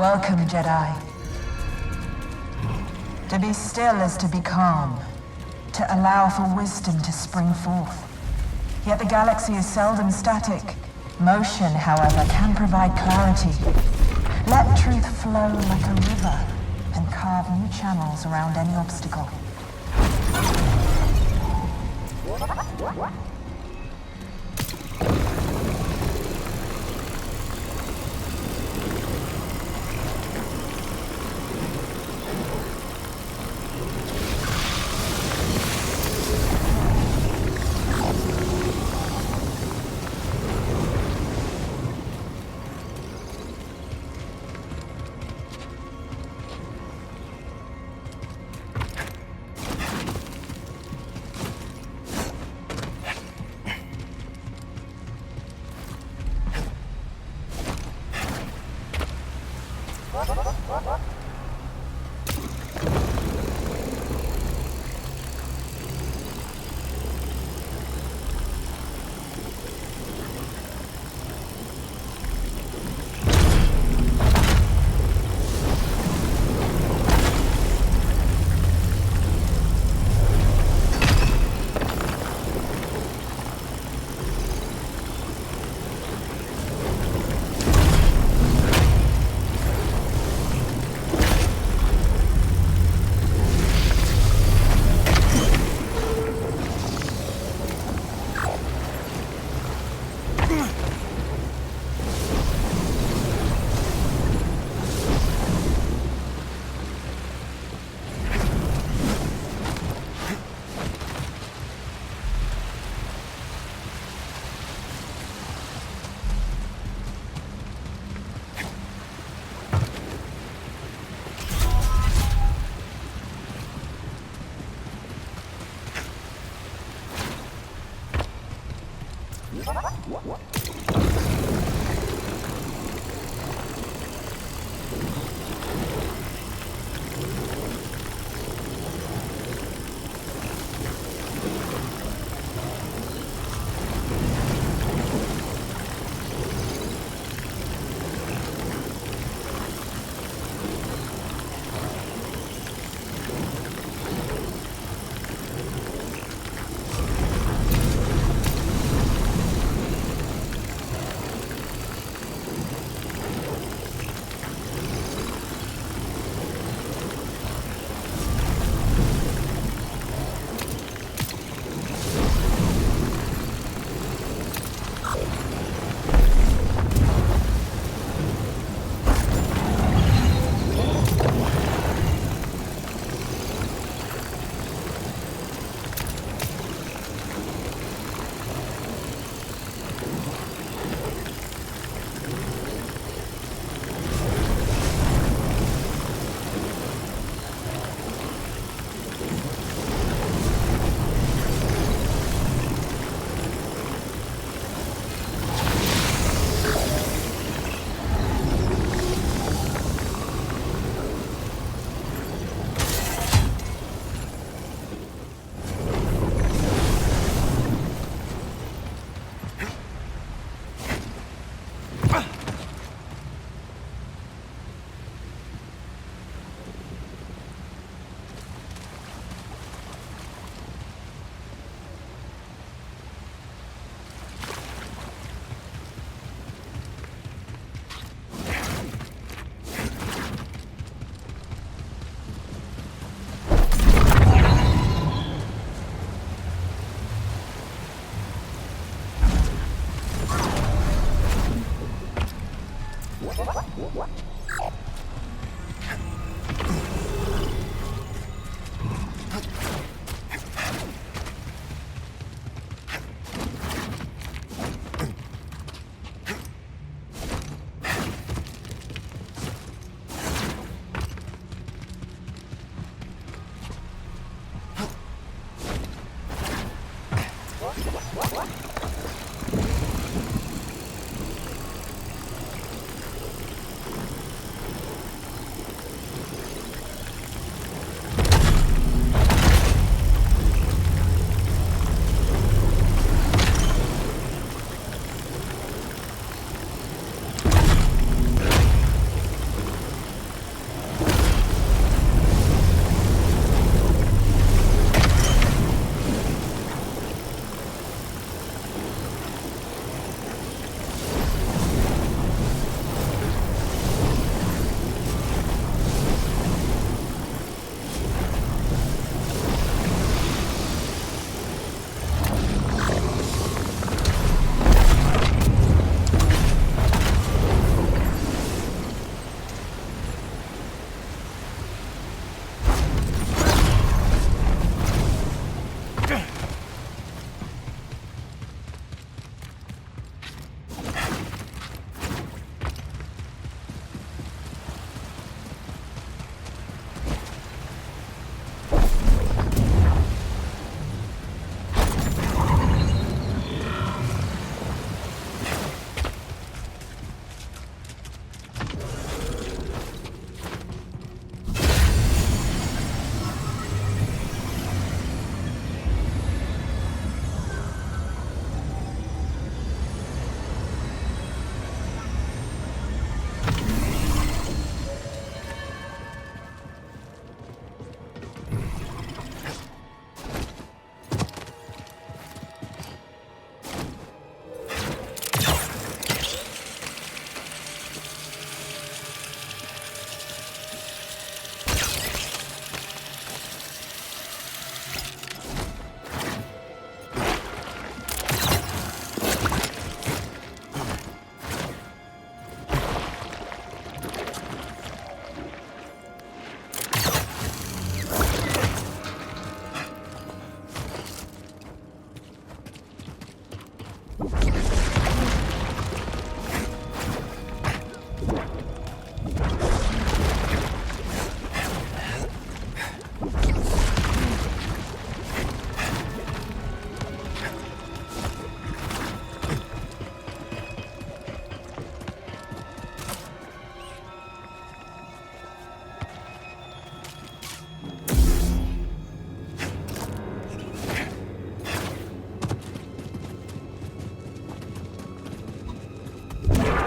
Welcome, Jedi. To be still is to be calm, to allow for wisdom to spring forth. Yet the galaxy is seldom static. Motion, however, can provide clarity. Let truth flow like a river and carve new channels around any obstacle.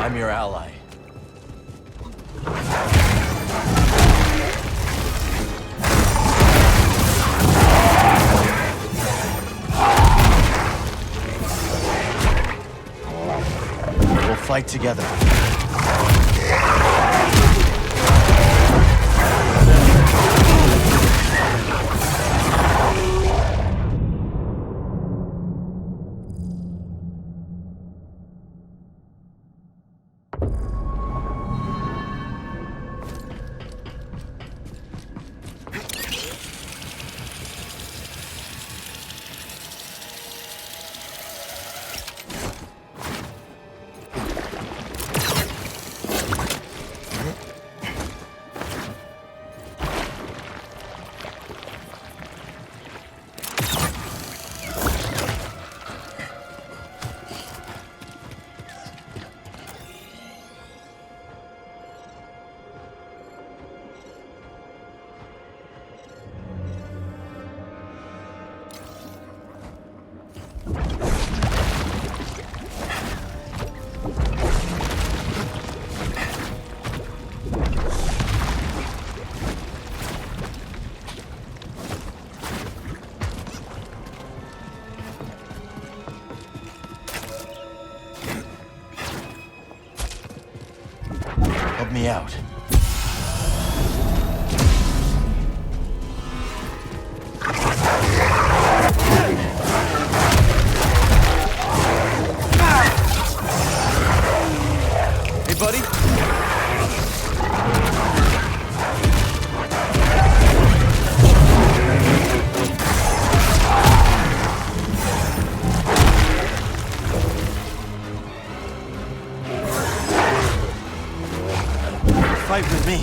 I'm your ally. We'll fight together. Help me out. Hey, buddy. Fight with me.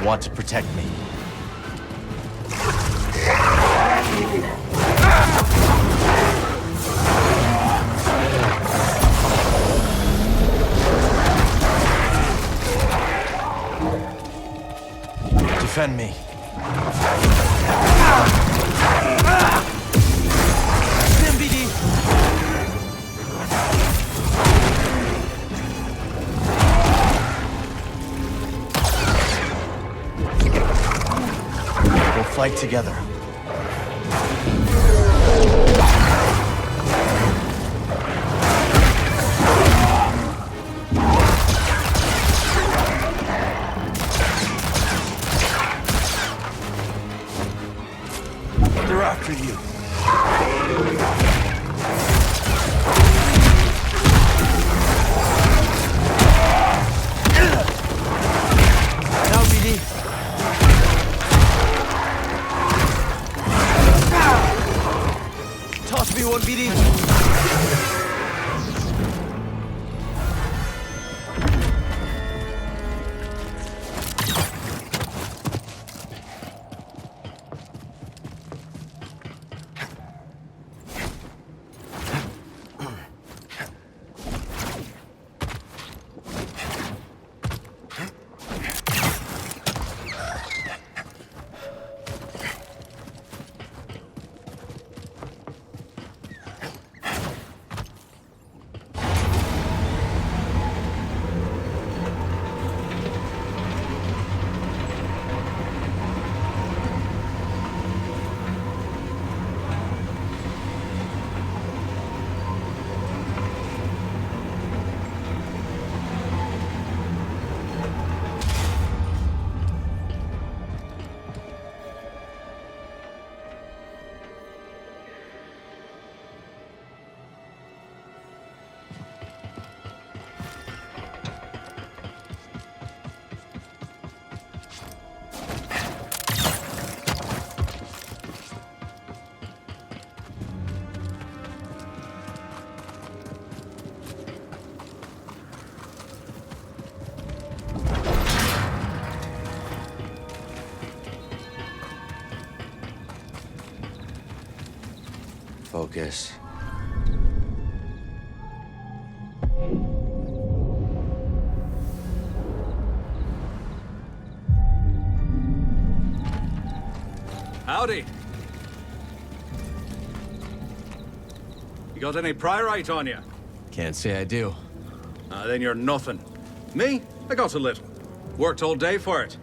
Want to protect me. Defend me. MBD. Fight together. They're after you. Now, BD. focus. Howdy. You got any priorite on you? Can't say I do. Then you're nothing. Me? I got a little. Worked all day for it.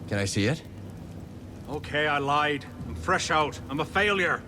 Can I see it? Okay, I lied. I'm fresh out. I'm a failure.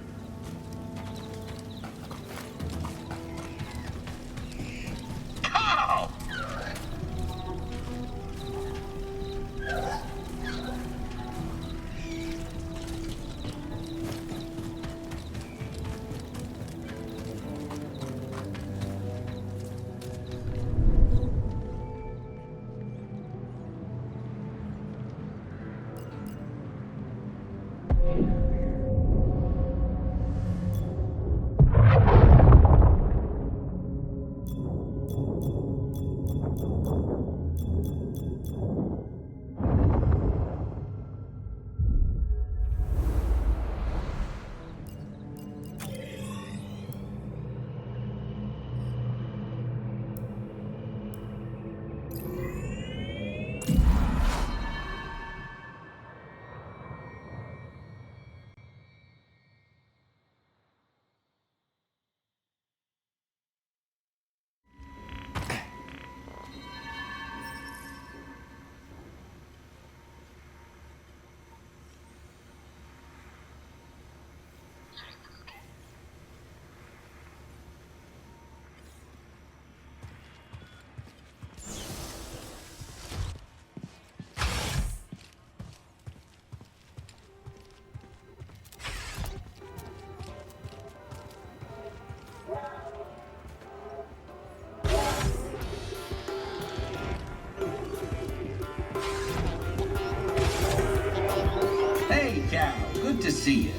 Good to see you.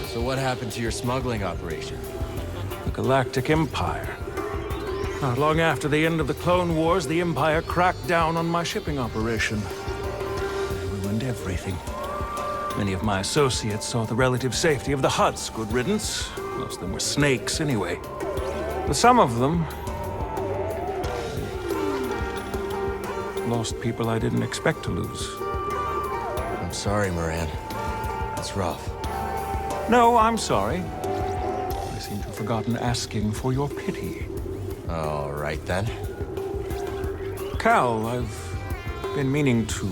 So what happened to your smuggling operation? The Galactic Empire. Not long after the end of the Clone Wars, the Empire cracked down on my shipping operation. They ruined everything. Many of my associates saw the relative safety of the Hutts. Good riddance. Most of them were snakes anyway. But some of them lost people I didn't expect to lose. I'm sorry, Moran. That's rough. No, I'm sorry. I seem to have forgotten asking for your pity. All right, then. Cal, I've been meaning to,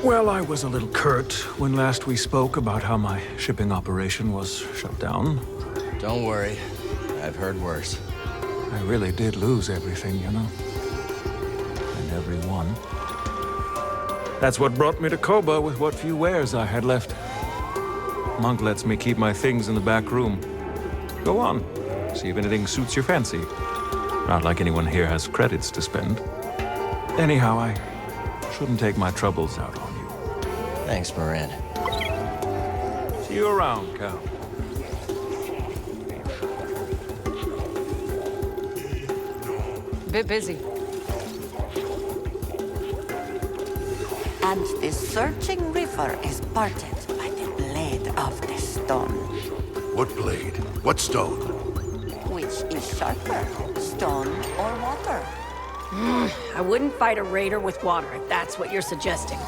well, I was a little curt when last we spoke about how my shipping operation was shut down. Don't worry. I've heard worse. I really did lose everything, you know. And everyone. That's what brought me to Koba with what few wares I had left. Monk lets me keep my things in the back room. Go on. See if anything suits your fancy. Not like anyone here has credits to spend. Anyhow, I shouldn't take my troubles out on you. Thanks, Moran. See you around, Cal. Bit busy. And the surging river is parted by the blade of the stone. What blade? What stone? Which is sharper, stone or water? I wouldn't fight a raider with water if that's what you're suggesting.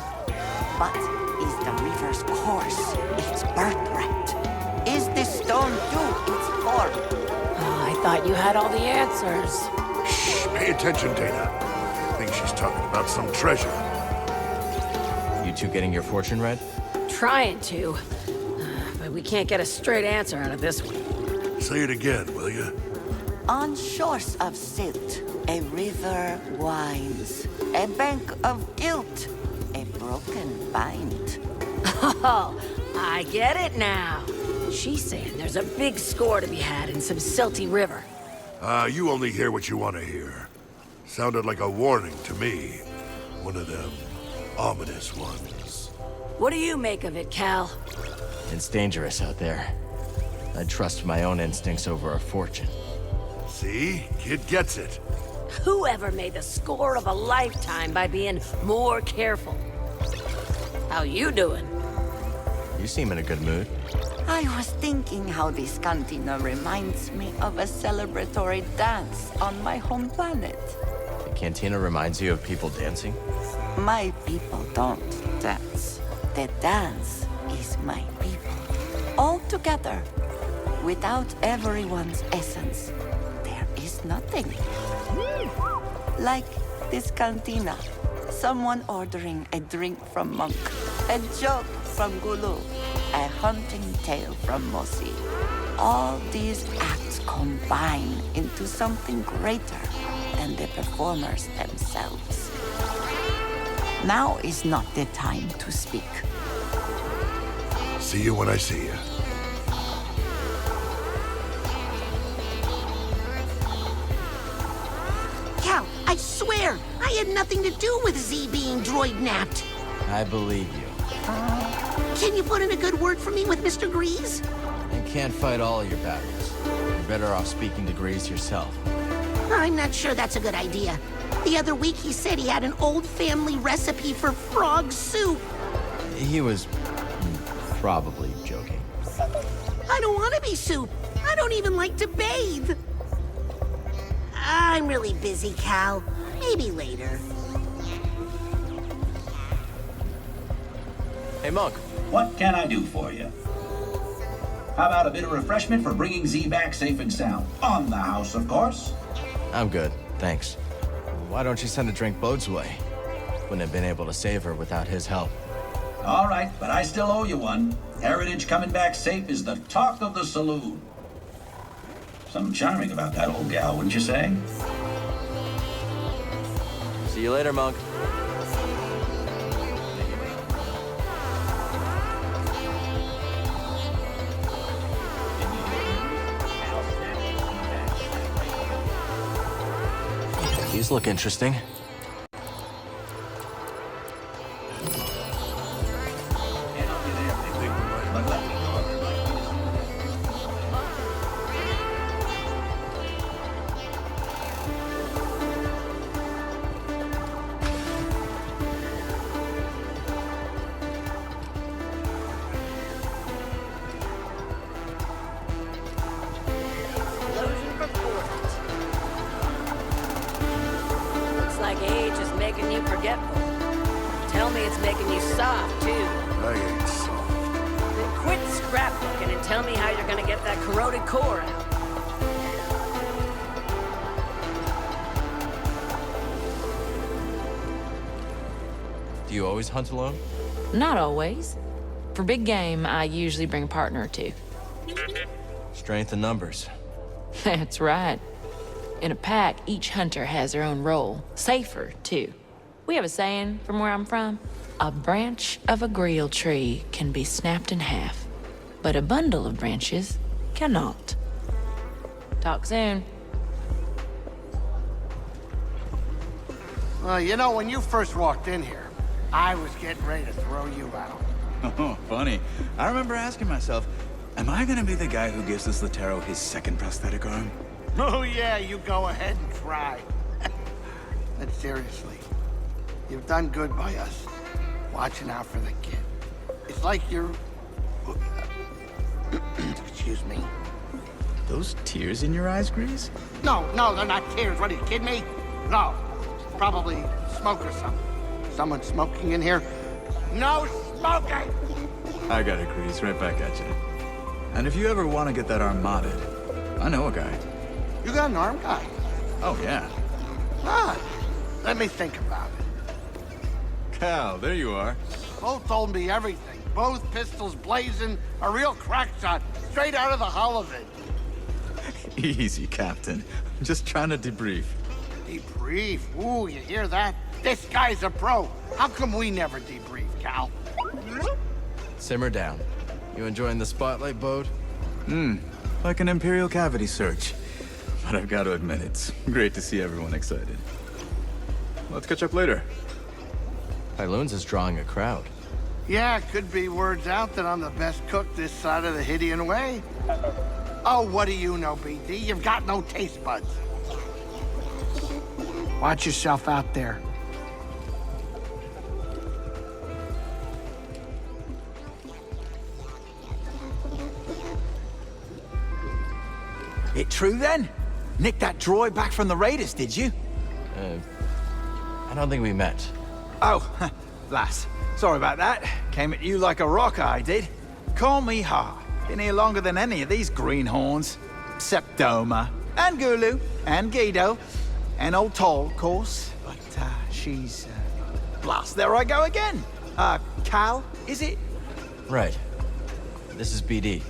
But is the river's course its birthright? Is the stone due its form? I thought you had all the answers. Shh, pay attention, Dana. I think she's talking about some treasure. You two getting your fortune read? Trying to. But we can't get a straight answer out of this one. Say it again, will you? On shores of silt, a river winds. A bank of guilt, a broken bind. Oh, I get it now. She's saying there's a big score to be had in some silty river. You only hear what you want to hear. Sounded like a warning to me. One of them ominous ones. What do you make of it, Cal? It's dangerous out there. I'd trust my own instincts over a fortune. See? Kid gets it. Whoever made the score of a lifetime by being more careful? How you doing? You seem in a good mood. I was thinking how this cantina reminds me of a celebratory dance on my home planet. The cantina reminds you of people dancing? My people don't dance. The dance is my people. All together. Without everyone's essence, there is nothing. Like this cantina. Someone ordering a drink from Monk. A joke from Gulu. A hunting tale from Mosi. All these acts combine into something greater than the performers themselves. Now is not the time to speak. See you when I see you. Cal, I swear, I had nothing to do with Z being droid-napped. I believe you. Can you put in a good word for me with Mr. Grease? You can't fight all your battles. You're better off speaking to Grease yourself. I'm not sure that's a good idea. The other week he said he had an old family recipe for frog soup. He was probably joking. I don't want to be soup. I don't even like to bathe. I'm really busy, Cal. Maybe later. Hey, Monk. What can I do for you? How about a bit of refreshment for bringing Z back safe and sound? On the house, of course. I'm good, thanks. Why don't you send a drink Bode's way? Wouldn't have been able to save her without his help. All right, but I still owe you one. Heritage coming back safe is the talk of the saloon. Something charming about that old gal, wouldn't you say? See you later, Monk. These look interesting. Looks like age is making you forgetful. Tell me it's making you soft, too. I ain't soft. Then quit scrapbooking and tell me how you're gonna get that corroded core out. Do you always hunt alone? Not always. For big game, I usually bring a partner or two. Strength in numbers. That's right. In a pack, each hunter has their own role. Safer, too. We have a saying from where I'm from. A branch of a grill tree can be snapped in half, but a bundle of branches cannot. Talk soon. Well, you know, when you first walked in here, I was getting ready to throw you out. Oh, funny. I remember asking myself, am I gonna be the guy who gives this Latero his second prosthetic arm? Oh, yeah, you go ahead and try. But seriously, you've done good by us, watching out for the kid. It's like you're... Excuse me. Those tears in your eyes, Grease? No, they're not tears. What, are you kidding me? No, probably smoke or something. Someone smoking in here? No smoking! I got it, Grease. Right back at you. And if you ever want to get that arm modded, I know a guy. You got an arm guy? Oh, yeah. Ah, let me think about it. Cal, there you are. Both told me everything. Both pistols blazing, a real crack shot, straight out of the hull of it. Easy, Captain. I'm just trying to debrief. Debrief? Ooh, you hear that? This guy's a pro. How come we never debrief, Cal? Simmer down. You enjoying the spotlight, Bode? Like an Imperial cavity search. But I've got to admit, it's great to see everyone excited. Let's catch up later. Pyloon's is drawing a crowd. Yeah, could be words out that I'm the best cook this side of the Hydian Way. Oh, what do you know, BD? You've got no taste buds. Watch yourself out there. It true then? Nicked that droid back from the Raiders, did you? I don't think we met. Oh, lass. Sorry about that. Came at you like a rock, I did. Call me Ha. Been here longer than any of these greenhorns. Except Doma, and Gulu, and Guido, and old Toll, of course. But, she's, blast, there I go again. Cal, is it? Right. This is BD.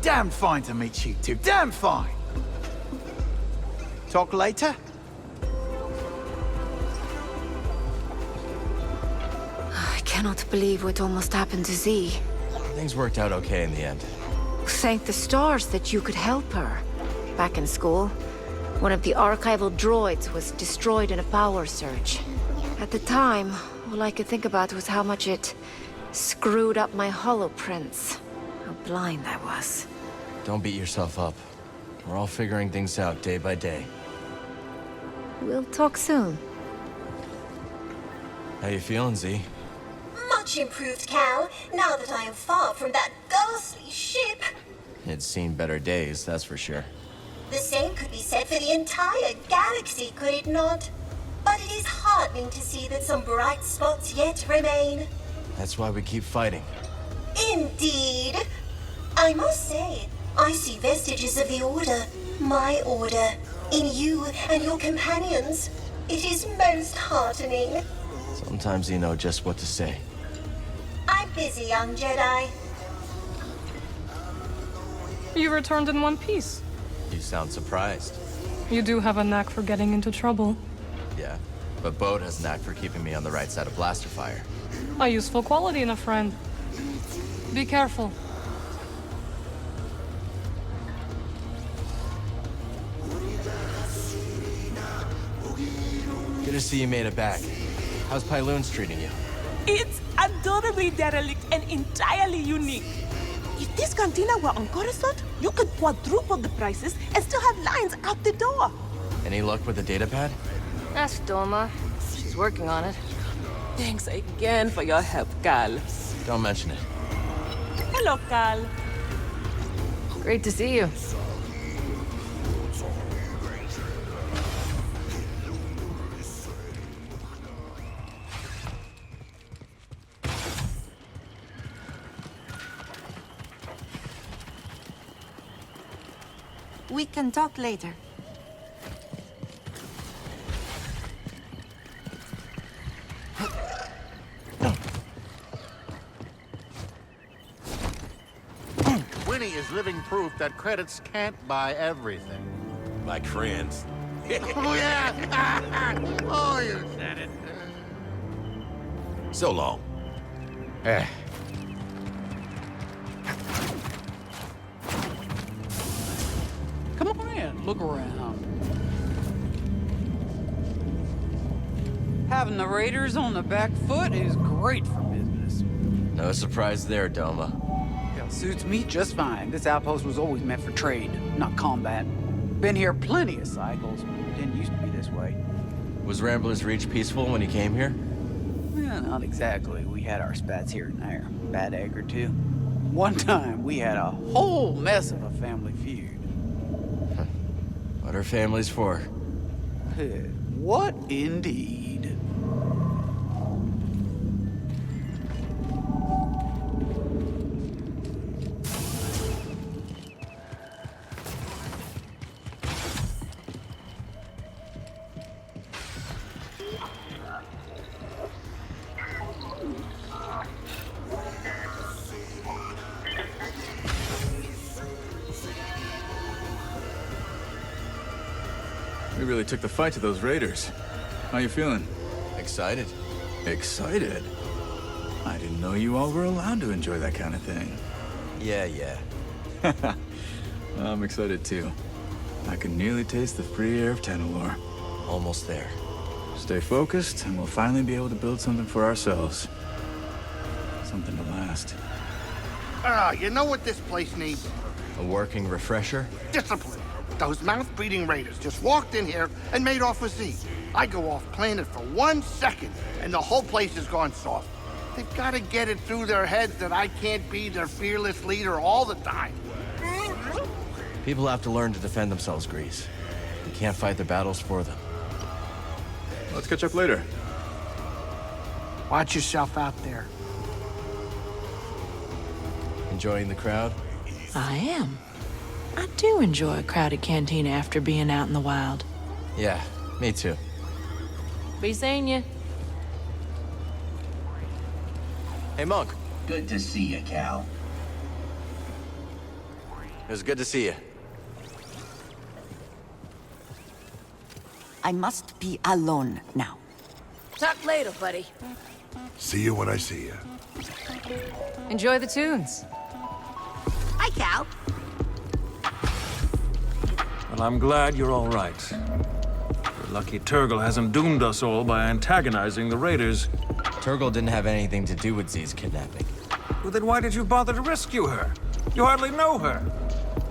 Damn fine to meet you two, damn fine. Talk later? I cannot believe what almost happened to Z. Things worked out okay in the end. Thank the stars that you could help her. Back in school, one of the archival droids was destroyed in a power surge. At the time, all I could think about was how much it screwed up my holoprints. How blind I was. Don't beat yourself up. We're all figuring things out day by day. We'll talk soon. How you feeling, Z? Much improved, Cal, now that I am far from that ghastly ship. It's seen better days, that's for sure. The same could be said for the entire galaxy, could it not? But it is heartening to see that some bright spots yet remain. That's why we keep fighting. Indeed. I must say, I see vestiges of the Order, my Order, in you and your companions. It is most heartening. Sometimes you know just what to say. I'm busy, young Jedi. You returned in one piece. You sound surprised. You do have a knack for getting into trouble. Yeah, but Bode has a knack for keeping me on the right side of blaster fire. A useful quality in a friend. Be careful. Good to see you made it back. How's Pyloon's treating you? It's adorably derelict and entirely unique. If this cantina were on Coruscant, you could quadruple the prices and still have lines out the door. Any luck with the datapad? Ask Doma. She's working on it. Thanks again for your help, Cal. Don't mention it. Hello, Cal. Great to see you. We can talk later. Winnie is living proof that credits can't buy everything. Like friends. Oh, yeah! Oh, you said it. So long. Come on in, look around. Having the Raiders on the back foot is great for business. No surprise there, Doma. Hell, suits me just fine. This outpost was always meant for trade, not combat. Been here plenty of cycles. Didn't used to be this way. Was Rambler's Reach peaceful when you came here? Yeah, not exactly. We had our spats here and there. Bad egg or two. One time, we had a whole mess of a family feud. What are families for? What indeed? We really took the fight to those Raiders. How you feeling? Excited. Excited? I didn't know you all were allowed to enjoy that kind of thing. Yeah. I'm excited too. I can nearly taste the free air of Tanalor. Almost there. Stay focused, and we'll finally be able to build something for ourselves. Something to last. You know what this place needs? A working refresher? Discipline. Those mouth-breathing raiders just walked in here and made off with Z. I go off planet for 1 second, and the whole place has gone soft. They've got to get it through their heads that I can't be their fearless leader all the time. People have to learn to defend themselves, Grease. We can't fight their battles for them. Let's catch up later. Watch yourself out there. Enjoying the crowd? I am. I do enjoy a crowded cantina after being out in the wild. Yeah, me too. Be seeing you. Hey, Monk. Good to see you, Cal. It was good to see you. I must be alone now. Talk later, buddy. See you when I see you. Enjoy the tunes. Hi, Cal. Well, I'm glad you're all right. We're lucky Turgle hasn't doomed us all by antagonizing the raiders. Turgle didn't have anything to do with Z's kidnapping. Well, then why did you bother to rescue her? You hardly know her.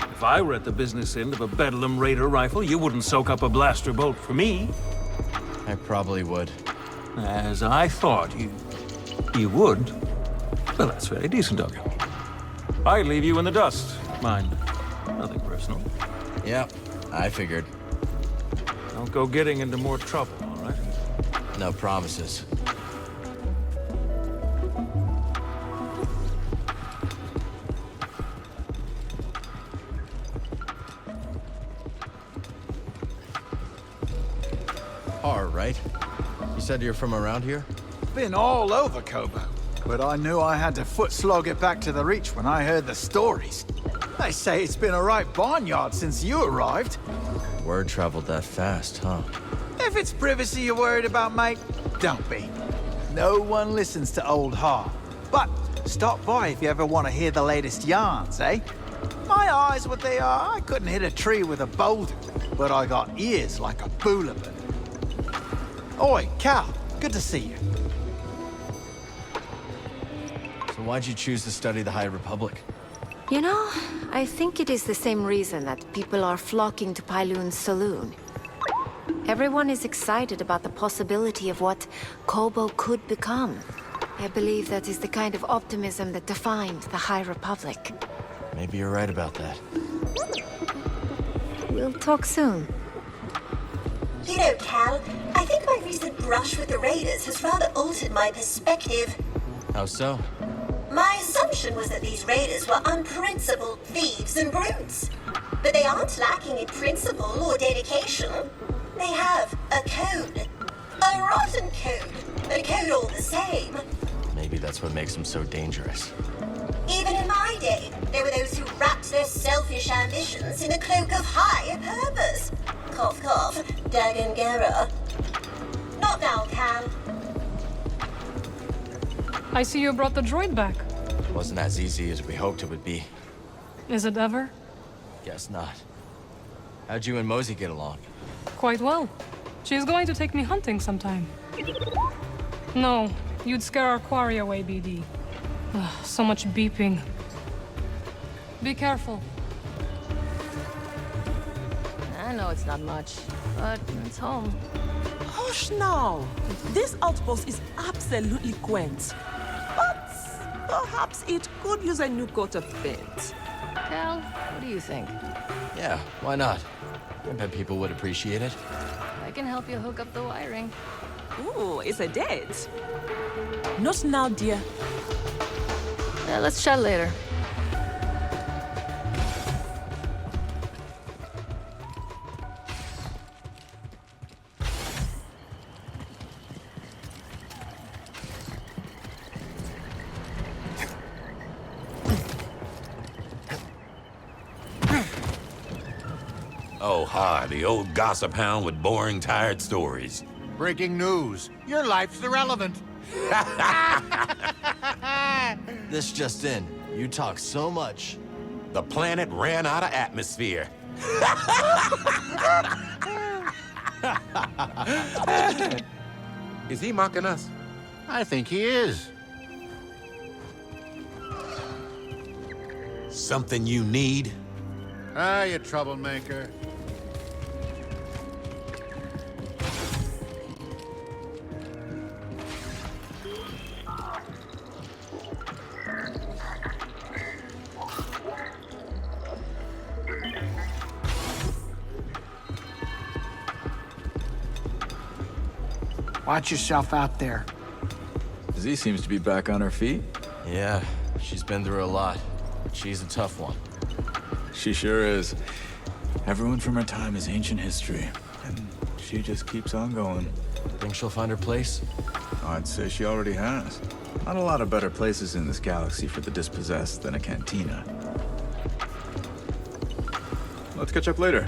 If I were at the business end of a Bedlam Raider rifle, you wouldn't soak up a blaster bolt for me. I probably would. As I thought you would. Well, that's very decent of you. I'd leave you in the dust. Mind, nothing personal. Yeah, I figured. Don't go getting into more trouble, all right? No promises. Har, right? You said you're from around here? Been all over Kobo, but I knew I had to foot slog it back to the Reach when I heard the stories. They say it's been a right barnyard since you arrived. Word traveled that fast, huh? If it's privacy you're worried about, mate, don't be. No one listens to old Har. But stop by if you ever want to hear the latest yarns, eh? My eyes, what they are, I couldn't hit a tree with a boulder, but I got ears like a boulevard. Oi, Cal, good to see you. So why'd you choose to study the High Republic? You know, I think it is the same reason that people are flocking to Pyloon's saloon. Everyone is excited about the possibility of what Kobo could become. I believe that is the kind of optimism that defined the High Republic. Maybe you're right about that. We'll talk soon. You know, Cal, I think my recent brush with the Raiders has rather altered my perspective. How so? My assumption was that these Raiders were unprincipled thieves and brutes. But they aren't lacking in principle or dedication. They have a code. A rotten code. A code all the same. Maybe that's what makes them so dangerous. Even in my day, there were those who wrapped their selfish ambitions in a cloak of higher purpose. Cough, cough, Dagangera. Not now, Cal. I see you brought the droid back. Wasn't as easy as we hoped it would be. Is it ever? Guess not. How'd you and Mosey get along? Quite well. She's going to take me hunting sometime. No, you'd scare our quarry away, BD. Ugh, so much beeping. Be careful. I know it's not much, but it's home. Hush now! This outpost is absolutely quaint. But perhaps it could use a new coat of paint. Cal, what do you think? Yeah, why not? I bet people would appreciate it. I can help you hook up the wiring. Ooh, it's a date. Not now, dear. Let's chat later. Oh, hi, the old gossip hound with boring, tired stories. Breaking news. Your life's irrelevant. This just in. You talk so much. The planet ran out of atmosphere. Is he mocking us? I think he is. Something you need? Ah, you troublemaker. Watch yourself out there. Z seems to be back on her feet. Yeah, she's been through a lot. But she's a tough one. She sure is. Everyone from her time is ancient history. And she just keeps on going. Think she'll find her place? I'd say she already has. Not a lot of better places in this galaxy for the dispossessed than a cantina. Let's catch up later.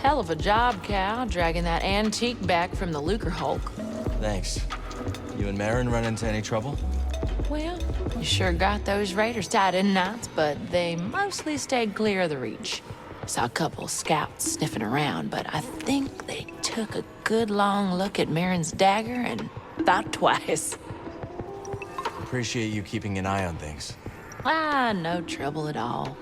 Hell of a job, Cal, dragging that antique back from the Lucre Hulk. Thanks. You and Marin run into any trouble? Well, you sure got those raiders tied in knots, but they mostly stayed clear of the reach. Saw a couple scouts sniffing around, but I think they took a good long look at Marin's dagger and thought twice. Appreciate you keeping an eye on things. Ah, no trouble at all.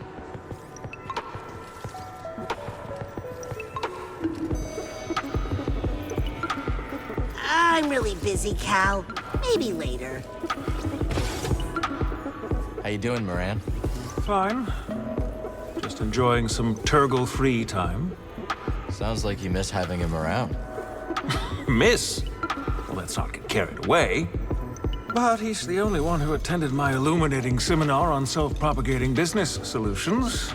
I'm really busy, Cal. Maybe later. How you doing, Moran? Fine. Just enjoying some Turgle-free time. Sounds like you miss having him around. Miss? Well, let's not get carried away. But he's the only one who attended my illuminating seminar on self-propagating business solutions.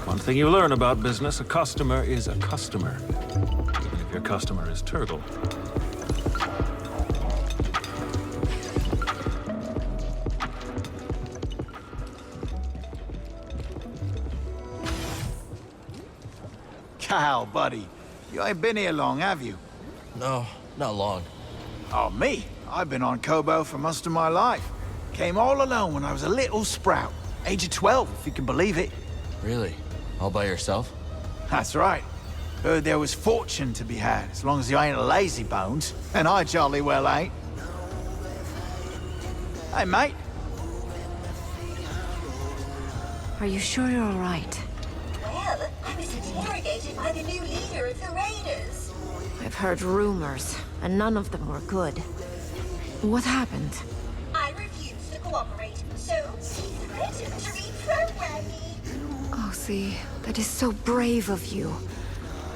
One thing you learn about business, a customer is a customer. Even if your customer is Turgle. Cal, buddy, you ain't been here long, have you? No, not long. Oh, me? I've been on Kobo for most of my life. Came all alone when I was a little sprout. Age of 12, if you can believe it. Really? All by yourself? That's right. Heard there was fortune to be had, as long as you ain't a lazy bones. And I jolly well ain't. Hey, mate. Are you sure you're all right? Well, I was interrogated by the new leader of the Raiders. I've heard rumors, and none of them were good. What happened? I refused to cooperate, so he threatened to reprogram me. Oh, see, that is so brave of you.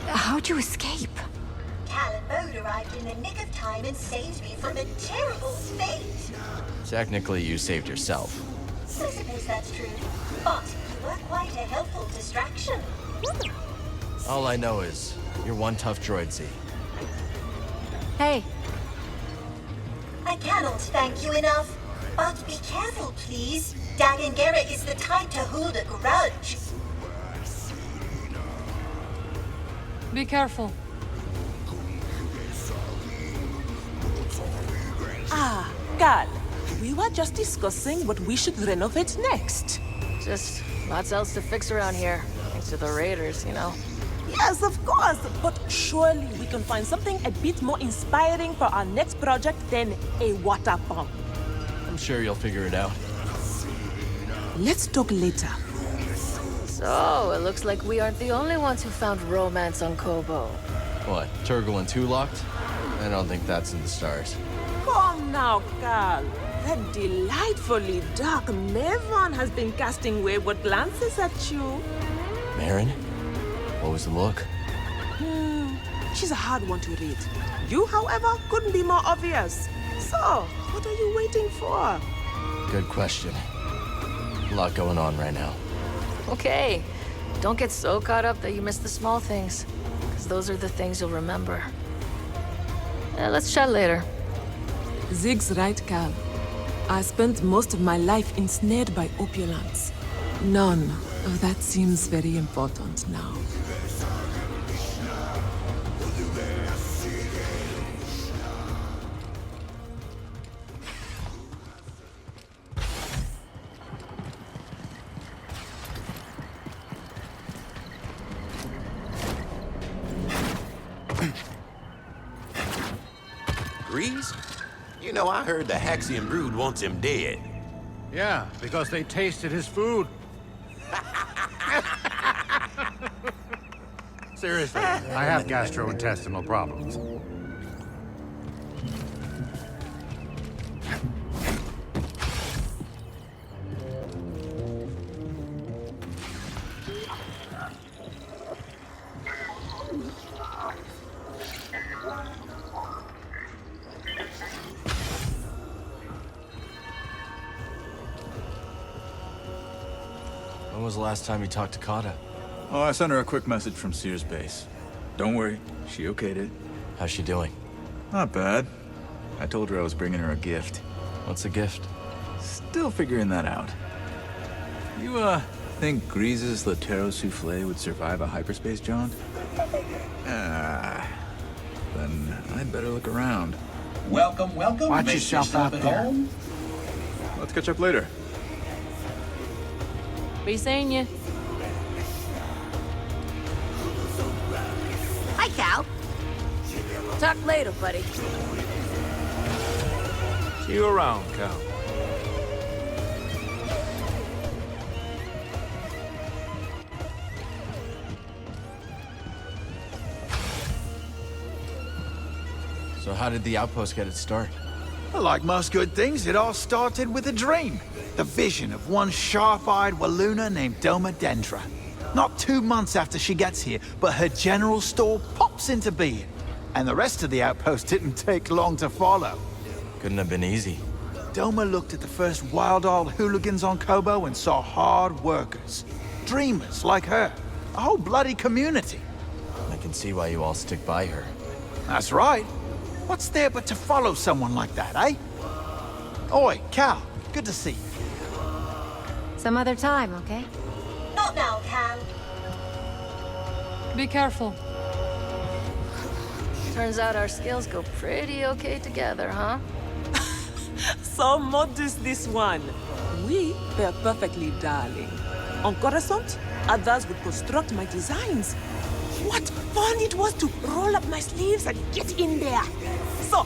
How'd you escape? Cal and Bode arrived in the nick of time and saved me from a terrible fate. Technically, you saved yourself. I suppose that's true, but you were quite a helpful distraction. All I know is, you're one tough droid, Z. Hey. I cannot thank you enough, but be careful, please. Dagan Garrick is the type to hold a grudge. Be careful. Ah, Cal, we were just discussing what we should renovate next. Just lots else to fix around here. Thanks to the raiders, you know. Yes, of course, but surely we can find something a bit more inspiring for our next project than a water pump. I'm sure you'll figure it out. Let's talk later. So, it looks like we aren't the only ones who found romance on Kobo. What, Turgle and 2 locked? I don't think that's in the stars. Come now, Cal. That delightfully dark Maven has been casting wayward glances at you. Marin? What was the look? She's a hard one to read. You, however, couldn't be more obvious. So, what are you waiting for? Good question. A lot going on right now. Okay, don't get so caught up that you miss the small things, because those are the things you'll remember. Let's chat later. Zig's right, Cal. I spent most of my life ensnared by opulence. None of that seems very important now. Grease? You know, I heard the Haxian brood wants him dead. Yeah, because they tasted his food. Seriously, I have gastrointestinal problems. was the last time you talked to Kata? Oh, I sent her a quick message from Sears Base. Don't worry, she okayed it. How's she doing? Not bad. I told her I was bringing her a gift. What's a gift? Still figuring that out. You, think Grease's Latero Souffle would survive a hyperspace jaunt? Then I'd better look around. Welcome, welcome. Watch Make yourself stop out at there. home. Let's catch up later. Be seeing you. Hi, Cal. Talk later, buddy. See you around, Cal. So how did the outpost get its start? Like most good things, it all started with a dream. The vision of one sharp-eyed Waluna named Doma Dendra. Not 2 months after she gets here, but her general store pops into being. And the rest of the outpost didn't take long to follow. Couldn't have been easy. Doma looked at the first wild-eyed hooligans on Kobo and saw hard workers. Dreamers like her. A whole bloody community. I can see why you all stick by her. That's right. What's there but to follow someone like that, eh? Oi, Cal. Good to see you. Some other time, okay? Not now, Cal. Be careful. Turns out our skills go pretty okay together, huh? So modest, this one. We pair perfectly, darling. On Coruscant, others would construct my designs. What fun it was to roll up my sleeves and get in there. So,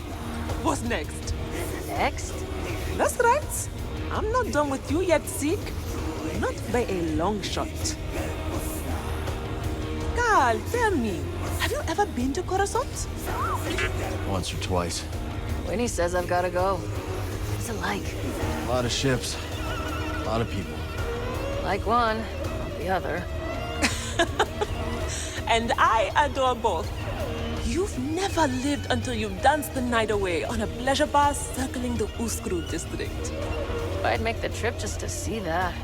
what's next? Next? That's right. I'm not done with you yet, Zeke. Not by a long shot. Carl, tell me, have you ever been to Coruscant? Once or twice. Winnie says I've gotta go. What's it like? A lot of ships. A lot of people. Like one, not the other. And I adore both. You've never lived until you've danced the night away on a pleasure bar circling the Uskru district. I'd make the trip just to see that.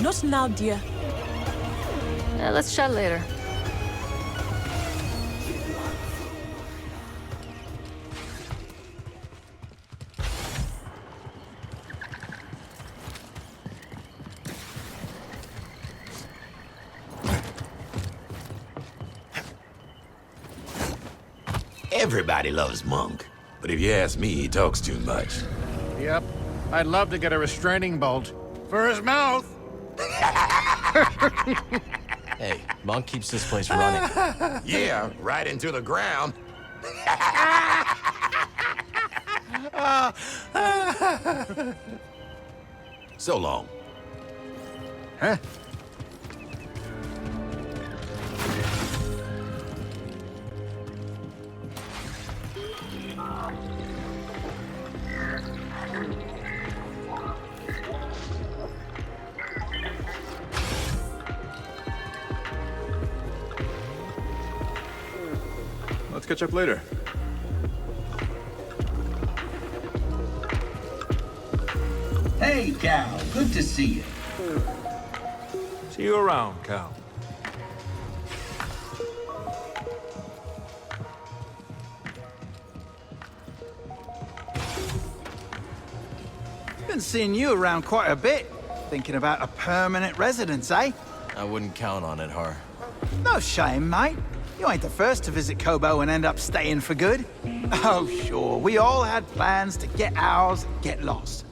Not now, dear. Let's chat later. Everybody loves Monk, but if you ask me, he talks too much. Yep. I'd love to get a restraining bolt for his mouth. Hey, Monk keeps this place running. Yeah, right into the ground. So long. Huh? Let's catch up later. Hey, Cal. Good to see you. See you around, Cal. Been seeing you around quite a bit. Thinking about a permanent residence, eh? I wouldn't count on it, Har. No shame, mate. You ain't the first to visit Kobo and end up staying for good. Oh, sure, we all had plans to get ours and get lost.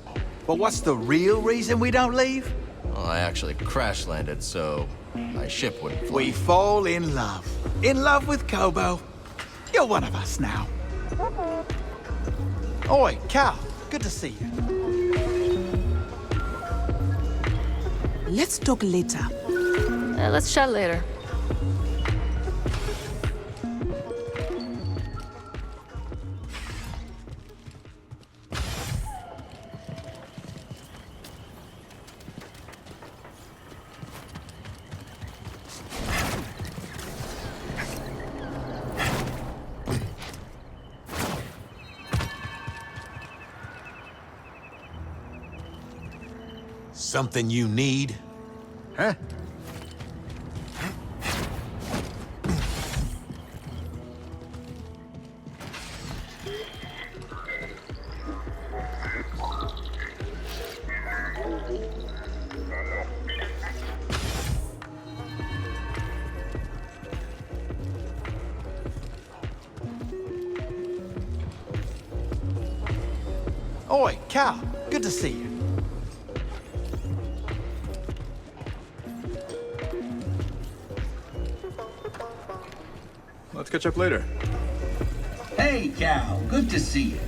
But what's the real reason we don't leave? Well, I actually crash-landed, so my ship wouldn't fly. We fall in love. In love with Kobo. You're one of us now. Oi, Cal. Good to see you. Let's talk later. Let's chat later. Something you need? Huh? Oi, Cal. Good to see you. Let's catch up later. Hey, Cal. Good to see you.